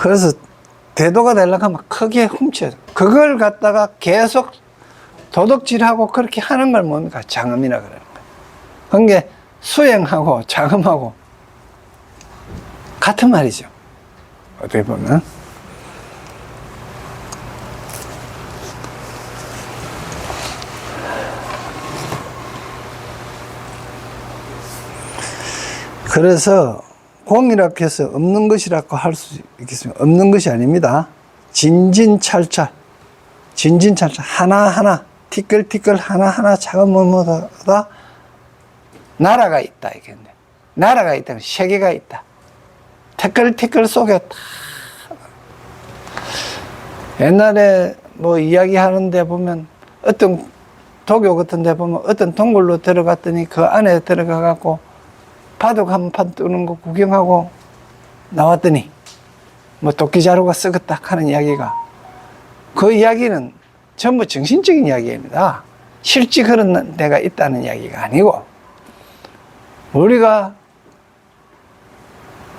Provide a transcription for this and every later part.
그래서 대도가 되려고 하면 크게 훔쳐요. 그걸 갖다가 계속 도둑질하고 그렇게 하는 걸 뭡니까? 장엄이라 그러는 거예요. 그게 수행하고 장엄하고 같은 말이죠. 어떻게 보면. 그래서 공이라고 해서 없는 것이라고 할 수 있겠습니다. 없는 것이 아닙니다. 진진찰찰, 진진찰찰 하나하나 티끌티끌 하나하나 작은 뭐뭐다 나라가 있다 이겠네. 나라가 있다. 세계가 있다. 티끌티끌 속에 다 옛날에 뭐 이야기하는데 보면 어떤 도교 같은 데 보면 어떤 동굴로 들어갔더니 그 안에 들어가 갖고 바둑 한 판 뜨는 거 구경하고 나왔더니 뭐 도끼자루가 썩었다 하는 이야기가, 그 이야기는 전부 정신적인 이야기입니다. 실제 그런 데가 있다는 이야기가 아니고, 우리가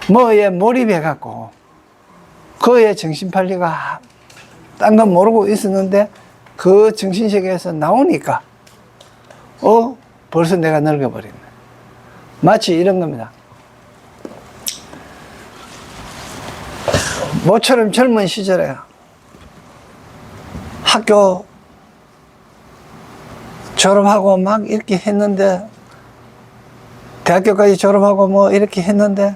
뭐에 몰입해 갖고 그의 정신팔리가 딴 건 모르고 있었는데 그 정신세계에서 나오니까 벌써 내가 늙어버렸네. 마치 이런 겁니다. 모처럼 젊은 시절에 학교 졸업하고 막 이렇게 했는데, 대학교까지 졸업하고 뭐 이렇게 했는데,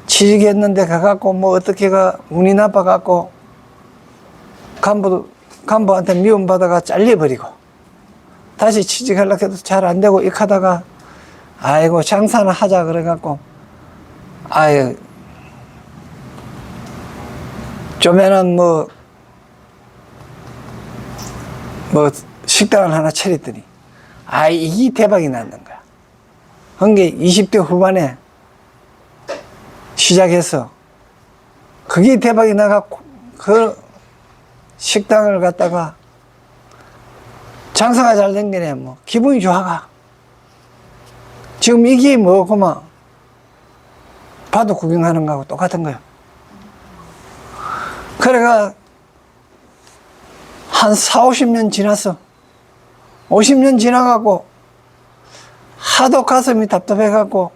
취직했는데 가갖고 뭐 어떻게가 운이 나빠갖고 간부한테 미움받아가 잘려버리고, 다시 취직하려고 해도 잘 안 되고 이렇게 하다가 아이고 장사나 하자 그래갖고 아유 좀에는 뭐 식당을 하나 차렸더니 이게 대박이 났는 거야. 그게 20대 후반에 시작해서 그게 대박이 나갖고 그 식당을 갖다가 장사가 잘 된 게네 뭐 기분이 좋아가. 지금 이게 뭐구만 바둑 구경하는 거하고 똑같은 거예요. 그래가 한 40-50년 지났어. 50년 지나가고 하도 가슴이 답답해갖고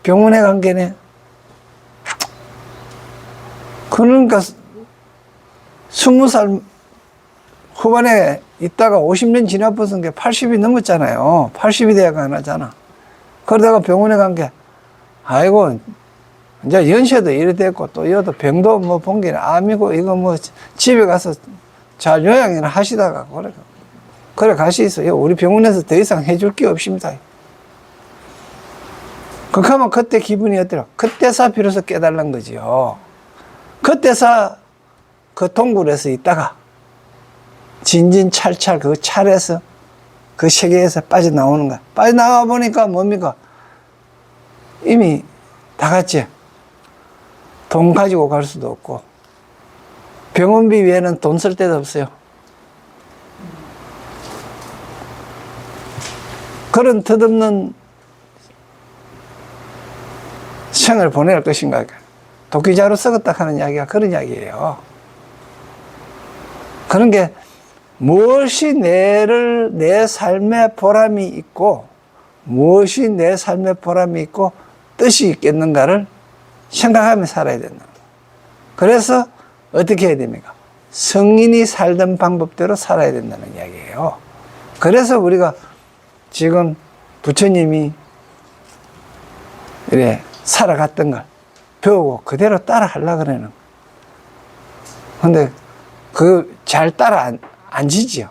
병원에 간 게네. 그러니까 20살 후반에 있다가 50년 지나버선 게 80이 넘었잖아요. 80이 돼가 안 하잖아. 그러다가 병원에 간 게, 아이고, 이제 연세도 이래 됐고, 또 이것도 병도 뭐 본 게 암이고, 이거 뭐 집에 가서 잘 요양이나 하시다가, 그래 가시있어요. 우리 병원에서 더 이상 해줄 게 없습니다. 그렇게 하면 그때 기분이 어때요? 그때서 비로소 깨달는 거지요. 그때서 그 동굴에서 있다가 진진찰찰 그 찰에서 그 세계에서 빠져나오는 거야. 빠져나와 보니까 뭡니까? 이미 다 갔지. 돈 가지고 갈 수도 없고 병원비 외에는 돈 쓸 데도 없어요. 그런 덧없는 생을 보낼 것인가. 도끼자루 썩었다 하는 이야기가 그런 이야기예요. 그런 게 무엇이 내 삶의 보람이 있고 무엇이 내 삶의 보람이 있고 뜻이 있겠는가를 생각하며 살아야 된다. 그래서 어떻게 해야 됩니까? 성인이 살던 방법대로 살아야 된다는 이야기예요. 그래서 우리가 지금 부처님이 이래 살아갔던 걸 배우고 그대로 따라 하려고 그러는 거예요. 근데 잘 따라 안 지지요.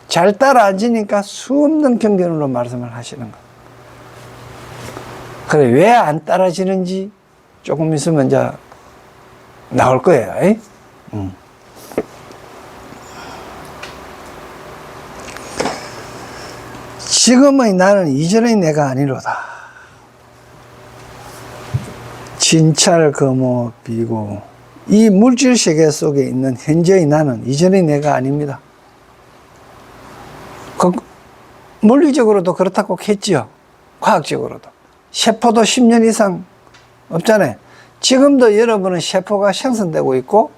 잘 따라 안 지니까 수없는 경전으로 말씀을 하시는 거예요. 그래, 왜 안 따라지는지 조금 있으면 이제 나올 거예요. 지금의 나는 이전의 내가 아니로다. 진찰, 거모, 비고, 이 물질 세계 속에 있는 현재의 나는 이전의 내가 아닙니다. 물리적으로도 그렇다고 했지요. 과학적으로도. 세포도 10년 이상 없잖아요. 지금도 여러분은 세포가 생성되고 있고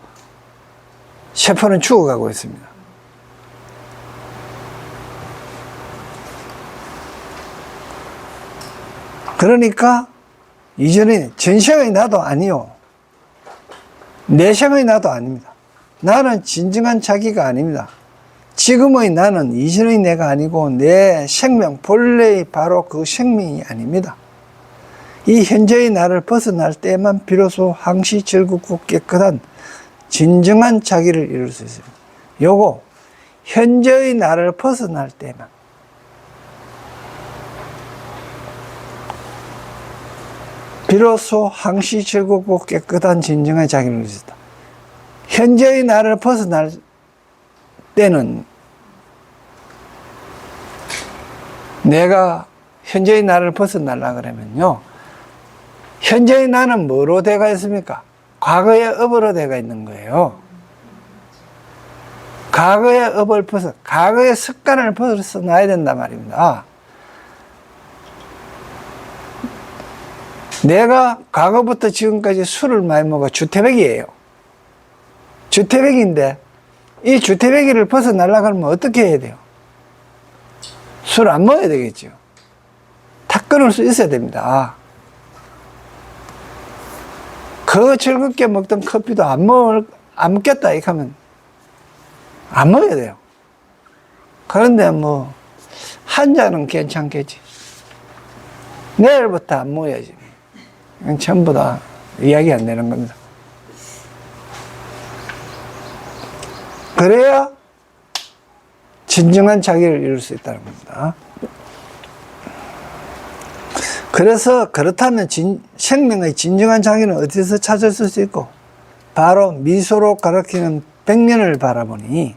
세포는 죽어가고 있습니다. 그러니까 이전에 전생의 나도 아니요, 내생의 나도 아닙니다. 나는 진정한 자기가 아닙니다. 지금의 나는 이전의 내가 아니고 내 생명 본래의 바로 그 생명이 아닙니다. 이 현재의 나를 벗어날 때만 비로소 항시 즐겁고 깨끗한 진정한 자기를 이룰 수 있습니다. 요거 현재의 나를 벗어날 때만. 비로소 항시 즐겁고 깨끗한 진정한 자기를 이룰 수 있다. 현재의 나를 벗어날 때는 내가 현재의 나를 벗어나려 그러면요, 현재의 나는 뭐로 되어 있습니까? 과거의 업으로 되어 있는 거예요. 과거의 업을 과거의 습관을 벗어나야 된단 말입니다. 내가 과거부터 지금까지 술을 많이 먹어 주태백이에요. 주태백인데 이 주태백이를 벗어나려고 하면 어떻게 해야 돼요? 술 안 먹어야 되겠죠. 다 끊을 수 있어야 됩니다. 그 즐겁게 먹던 커피도 안 먹겠다 이렇게 하면 안 먹어야 돼요. 그런데 뭐 한 잔은 괜찮겠지. 내일부터 안 먹어야지. 전부 다 이야기 안 되는 겁니다. 그래야 진정한 자기를 이룰 수 있다는 겁니다. 그래서 그렇다면 생명의 진정한 자기는 어디서 찾을 수 있고, 바로 미소로 가리키는 백년을 바라보니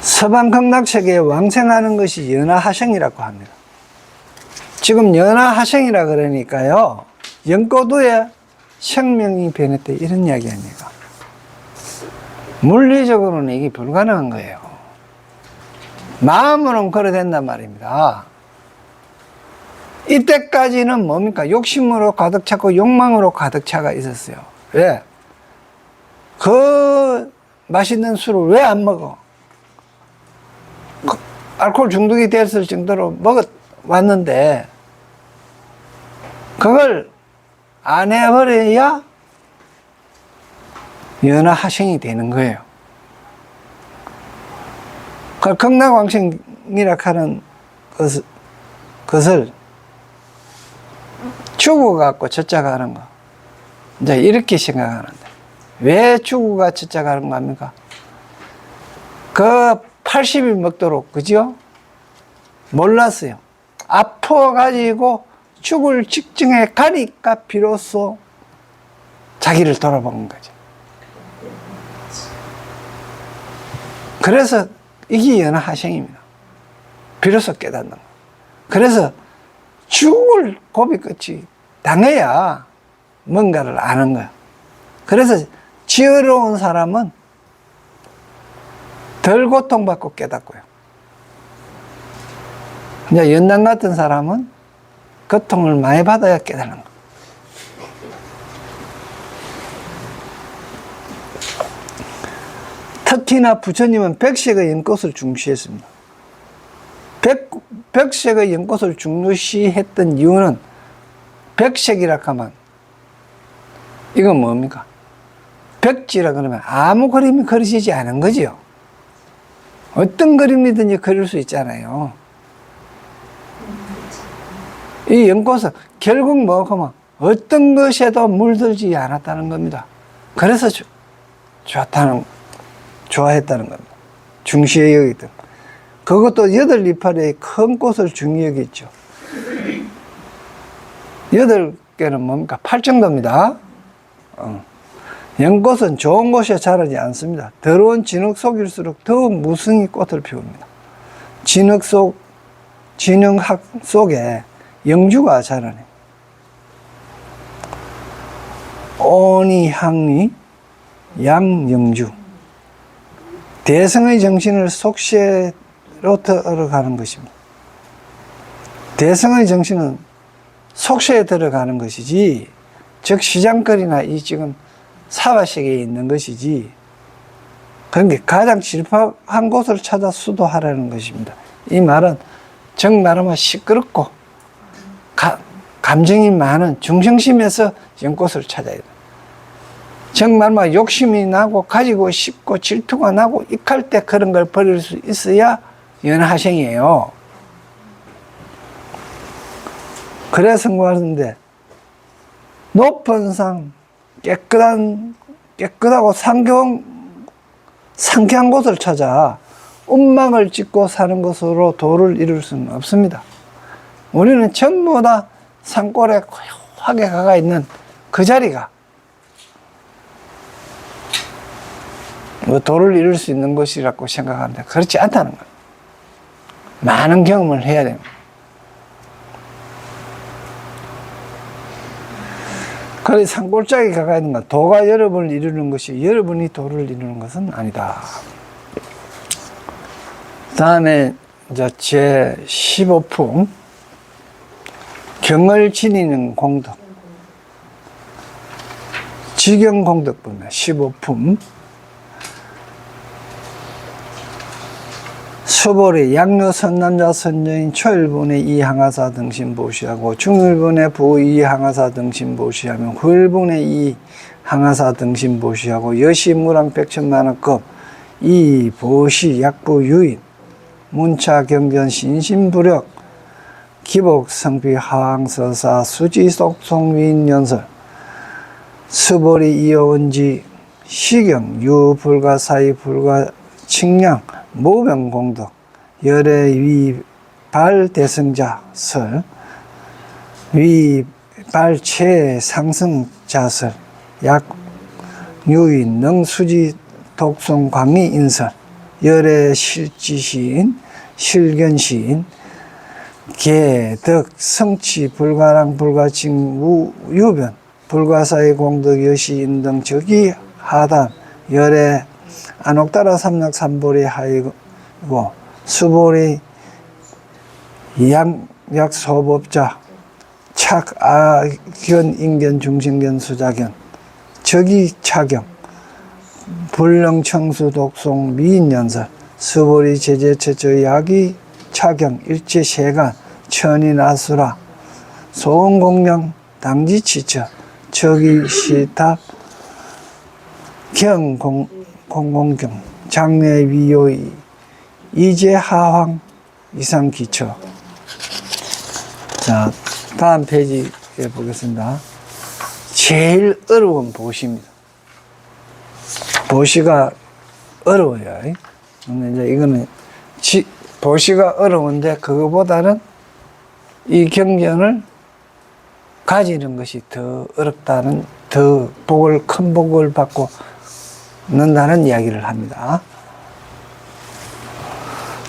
서방 극락세계에 왕생하는 것이 연하하생이라고 합니다. 지금 연하하생이라 그러니까요, 연고도에 생명이 변했대 이런 이야기 아닙니까? 물리적으로는 이게 불가능한 거예요. 마음으로는 그래 된단 말입니다. 이때까지는 뭡니까? 욕심으로 가득 찼고 욕망으로 가득 차가 있었어요. 왜? 그 맛있는 술을 왜 안 먹어? 알코올 중독이 됐을 정도로 먹어왔는데 그걸 안 해버려야 연하하생이 되는 거예요. 그 극락왕생이라 하는 것을 죽어갖고 젖자가 하는 거. 이제 이렇게 생각하는데, 왜 죽어가 젖자가 하는 거 합니까? 그 80일 먹도록, 그죠? 몰랐어요. 아파가지고 죽을 직전에 가니까 비로소 자기를 돌아보는 거죠. 그래서 이게 연하하생입니다. 비로소 깨닫는 거. 그래서 죽을 고비 끝이 당해야 뭔가를 아는 거야. 그래서 지혜로운 사람은 덜 고통받고 깨닫고요. 이제 연남 같은 사람은 고통을 많이 받아야 깨닫는 거. 특히나 부처님은 백색의 연꽃을 중시했습니다. 백색의 연꽃을 중시했던 이유는, 백색이라 하면 이건 뭡니까? 백지라 그러면 아무 그림이 그려지지 않은 거지요. 어떤 그림이든지 그릴 수 있잖아요. 이 연꽃은 결국 뭐 하면 어떤 것에도 물들지 않았다는 겁니다. 그래서 좋아했다는 겁니다. 중시해 여기던. 그것도 8이파리의 큰 꽃을 중히 여겼죠. 8개는 뭡니까? 8정도입니다. 연꽃은 좋은 곳에 자라지 않습니다. 더러운 진흙 속일수록 더욱 무성히 꽃을 피웁니다. 진흙학 속에 영주가 자라네. 오니향리 양영주. 대성의 정신을 속시로 들어가는 것입니다. 대성의 정신은 속세에 들어가는 것이지, 즉 시장거리나 이 지금 사바세계에 있는 것이지, 그러니까 가장 질팍한 곳을 찾아 수도하라는 것입니다. 이 말은 정말하면 시끄럽고 감정이 많은 중생심에서 연꽃을 찾아야 돼. 정말만 욕심이 나고 가지고 싶고 질투가 나고 익할 때 그런 걸 버릴 수 있어야 연하생이에요. 그래 성공하는데, 높은 산, 깨끗하고 상쾌한 곳을 찾아 운망을 짓고 사는 것으로 도를 이룰 수는 없습니다. 우리는 전부 다 산골에 고요하게 가가 있는 그 자리가 도를 이룰 수 있는 것이라고 생각하는데 그렇지 않다는 거예요. 많은 경험을 해야 됩니다. 그래 산골짜기 가가 있는 것, 도가 여러분을 이루는 것이 여러분이 도를 이루는 것은 아니다. 다음에 이제 제 15품 경을 지니는 공덕, 지경공덕분에 15품 수보리 양묘선남자 선녀인 초일분의 이항하사 등신 보시하고 중일분의 부이항하사 등신 보시하며 후일분의 이항하사 등신 보시하고 여시무랑 백천만원급 이보시 약부 유인 문차 경변 신신부력 기복 성비 하항서사 수지 속송위인 연설 수보리 이어원지 시경 유불가 사이 불가 칭량 모병공덕 열애 위발 대승자설 위발 최상승자설 약 유인 능수지 독송 광리 인설 열애 실지시인 실견시인 개덕 성치 불가랑 불가칭 유변 불가사의 공덕 여시인 등 적이 하단 열애 안옥따라 삼락 삼보리 하이고 수보리 양약 소법자 착아견 인견 중심견 수자견 적이 차경 불능청수 독송 미인연설 수보리 제제처저 약이 차경 일제세간 천인아수라 소원공명 당지치처 적이 시탑 공공경 장래위요이 이제하황 이상기처. 자, 다음 페이지에 보겠습니다. 제일 어려운 보시입니다. 보시가 어려워요. 근데 이제 이거는 보시가 어려운데 그거보다는 이 경전을 가지는 것이 더 어렵다는, 더 큰 복을 받고 는다는 이야기를 합니다.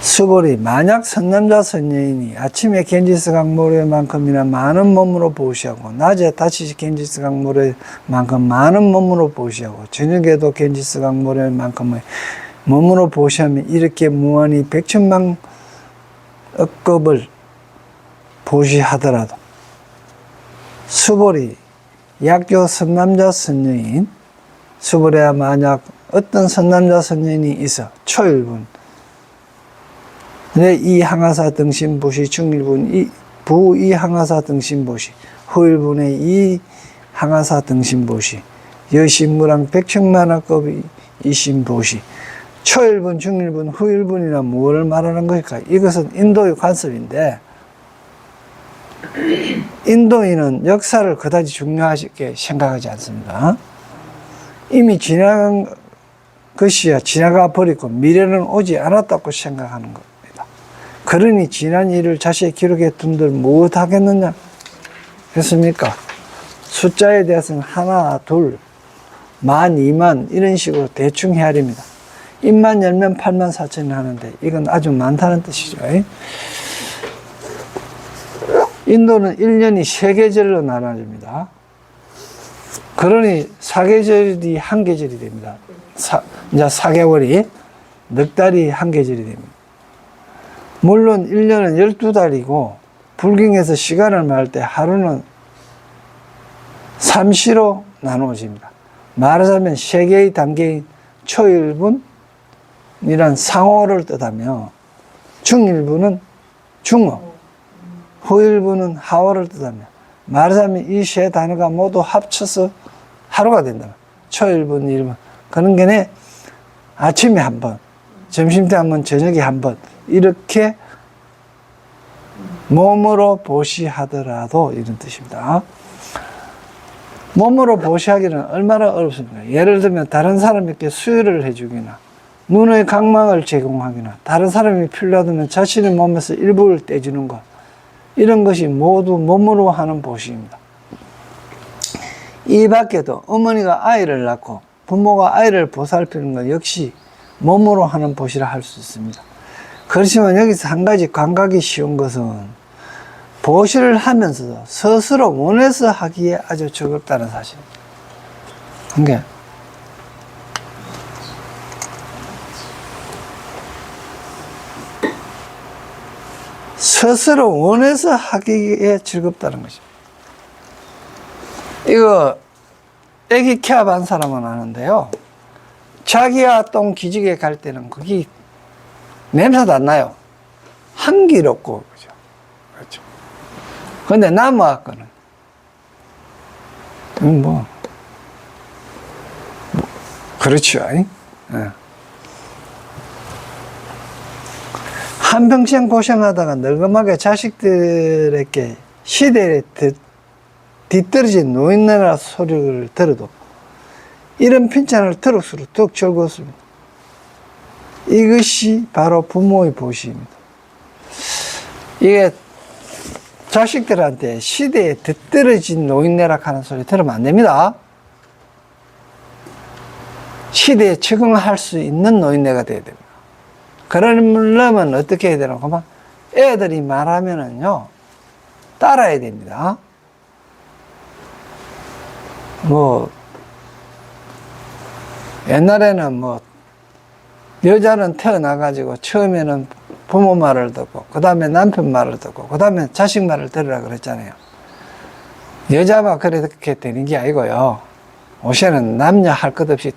수보리 만약 선남자 선녀인이 아침에 겐지스강모래만큼이나 많은 몸으로 보시하고 낮에 다시 겐지스강모래만큼 많은 몸으로 보시하고 저녁에도 겐지스강모래만큼의 몸으로 보시하면 이렇게 무한히 백천만 억급을 보시하더라도 수보리 약교 선남자 선녀인 수보리야 만약 어떤 선남자 선녀인이 있어 초일분 이 항하사 등신보시 중일분 부 이 항하사 등신보시 후일분의 이 항하사 등신보시 여신무랑 백천만화급이 이신보시 초일분 중일분 후일분이나 무엇을 말하는 것일까? 이것은 인도의 관습인데 인도인은 역사를 그다지 중요하게 생각하지 않습니다. 이미 지나간 것이야 지나가 버리고 미래는 오지 않았다고 생각하는 겁니다. 그러니 지난 일을 자신의 기록에 둔들 무엇하겠느냐 했습니까? 숫자에 대해서는 하나, 둘, 만, 이만 이런 식으로 대충 헤아립니다. 입만 열면 8만 4천이 하는데 이건 아주 많다는 뜻이죠. 인도는 1년이 3계절로 나눠집니다. 그러니 4계절이 1계절이 됩니다. 이제 4개월이 넉 달이 1계절이 됩니다. 물론 1년은 12달이고 불경에서 시간을 말할 때 하루는 3시로 나누어집니다. 말하자면 세 개의 단계인 초일분이란 상호를 뜻하며 중일분은 중어, 후일분은 하호를 뜻하며 말하자면 이 세 단어가 모두 합쳐서 하루가 된다. 초일분, 일분. 그런 게네 아침에 한 번, 점심때 한 번, 저녁에 한 번 이렇게 몸으로 보시하더라도 이런 뜻입니다. 몸으로 보시하기는 얼마나 어렵습니까? 예를 들면 다른 사람에게 수혈을 해주기나 눈의 각막을 제공하기나 다른 사람이 필요하다면 자신의 몸에서 일부를 떼주는 것, 이런 것이 모두 몸으로 하는 보시입니다. 이 밖에도 어머니가 아이를 낳고 부모가 아이를 보살피는 것 역시 몸으로 하는 보시라 할 수 있습니다. 그렇지만 여기서 한 가지 감각이 쉬운 것은 보시를 하면서도 스스로 원해서 하기에 아주 적었다는 사실입니다. 그러니까 스스로 원해서 하기에 즐겁다는 것입니다. 이거 애기 케어한 사람은 아는데요, 자기야 똥 기지개 갈 때는 거기 냄새도 안 나요. 향기롭고, 그죠? 그렇죠. 근데 나무아까는 그렇죠. 예. 한평생 고생하다가 늙음하게 자식들에게 시대에 뒤떨어진 노인네라 소리를 들어도 이런 핀잔을 들을수록 더욱 즐겁습니다. 이것이 바로 부모의 보시입니다. 이게 자식들한테 시대에 뒤떨어진 노인네라 하는 소리 들으면 안 됩니다. 시대에 적응할 수 있는 노인네가 돼야 됩니다. 그러려면 어떻게 해야 되나? 그만 애들이 말하면은요, 따라야 됩니다. 옛날에는 여자는 태어나가지고 처음에는 부모 말을 듣고, 그 다음에 남편 말을 듣고, 그 다음에 자식 말을 들으라 그랬잖아요. 여자만 그렇게 되는 게 아니고요. 요새는 남녀 할 것 없이